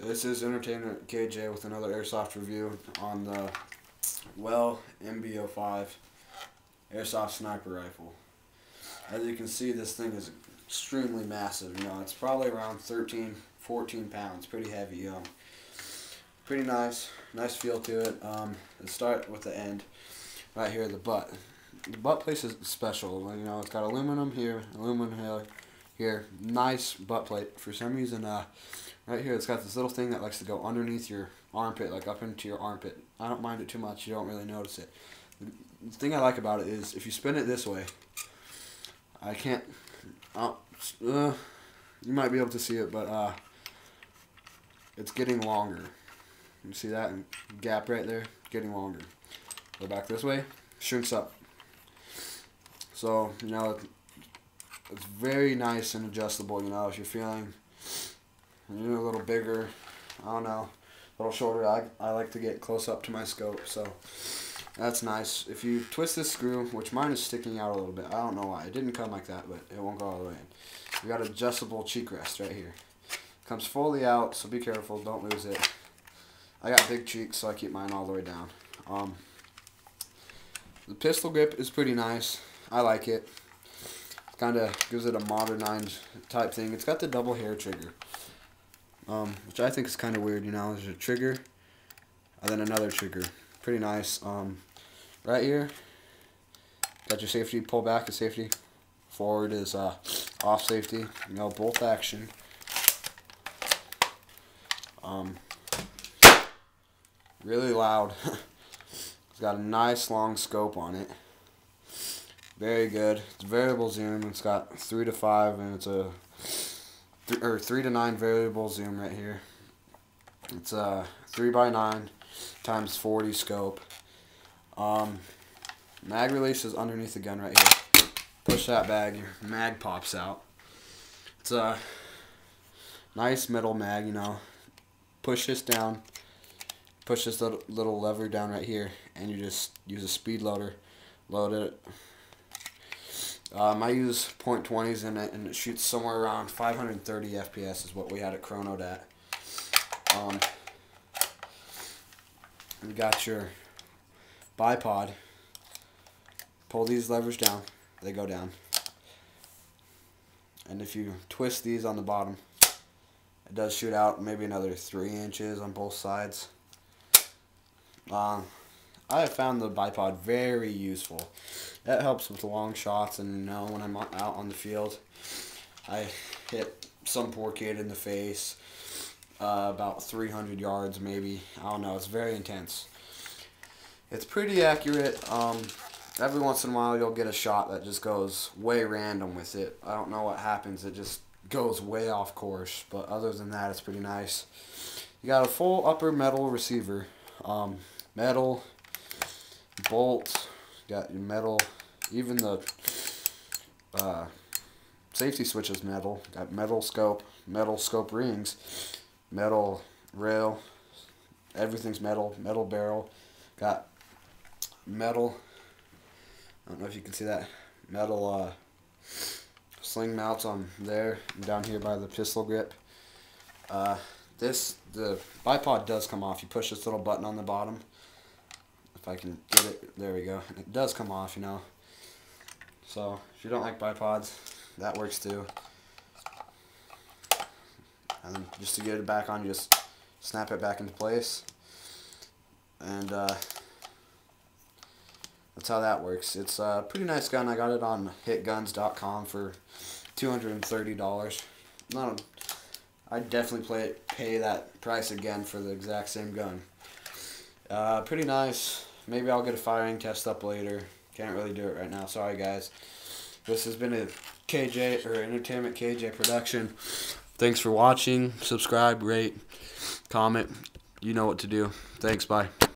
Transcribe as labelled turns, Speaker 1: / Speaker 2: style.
Speaker 1: This is Entertainment KJ with another airsoft review on the MB05 Airsoft Sniper Rifle. As you can see, this thing is extremely massive. You know, it's probably around 13, 14 pounds. Pretty heavy. Pretty nice feel to it. Let's start with the end. Right here, the butt. The butt plate is special. You know, it's got aluminum here, aluminum here. Nice butt plate. For some reason, right here, it's got this little thing that likes to go underneath your armpit, like up into your armpit. I don't mind it too much. You don't really notice it. The thing I like about it is if you spin it this way, I can't. You might be able to see it, but it's getting longer. You see that gap right there? Getting longer. Go back this way, shrinks up. So, you know, it's very nice and adjustable. You know, if you're feeling a little bigger, I don't know, a little shorter, I like to get close up to my scope, so that's nice. If you twist this screw, which mine is sticking out a little bit, I don't know why. It didn't come like that, but it won't go all the way in. You got adjustable cheek rest right here. Comes fully out, so be careful, don't lose it. I got big cheeks, so I keep mine all the way down. The pistol grip is pretty nice. I like it. Kind of gives it a modernized type thing. It's got the double hair trigger, which I think is kind of weird. You know, there's a trigger and then another trigger. Pretty nice. Right here, got your safety. Pull back is safety. Forward is off safety. You know, both action. Really loud. It's got a nice long scope on it. Very good. It's variable zoom. It's got 3 to 5, and it's a 3 to 9 variable zoom right here. It's a 3x9 times 40 scope. Mag release is underneath the gun right here. Push that bag, your mag pops out. It's a nice metal mag. You know, push this down. Push this little lever down right here, and you just use a speed loader. Load it. I use .20s in it, and it shoots somewhere around 530 FPS is what we had it chronoed at. You got your bipod. Pull these levers down, they go down. And if you twist these on the bottom, it does shoot out maybe another 3 inches on both sides. I have found the bipod very useful. That helps with long shots, and you know, when I'm out on the field, I hit some poor kid in the face about 300 yards maybe. I don't know, it's very intense. It's pretty accurate. Every once in a while you'll get a shot that just goes way random with it. I don't know what happens, it just goes way off course, but other than that, it's pretty nice. You got a full upper metal receiver. Metal bolt, got your metal, even the safety switch is metal, got metal scope rings, metal rail, everything's metal, metal barrel, got metal, I don't know if you can see that, metal sling mounts on there and down here by the pistol grip. The bipod does come off. You push this little button on the bottom. If I can get it, there we go. It does come off, you know. So if you don't like bipods, that works too. And then just to get it back on, you just snap it back into place. And that's how that works. It's a pretty nice gun. I got it on hitguns.com for $230. I'd definitely pay that price again for the exact same gun. Pretty nice. Maybe I'll get a firing test up later. Can't really do it right now. Sorry, guys. This has been a KJ or Entertainment KJ production. Thanks for watching. Subscribe, rate, comment. You know what to do. Thanks. Bye.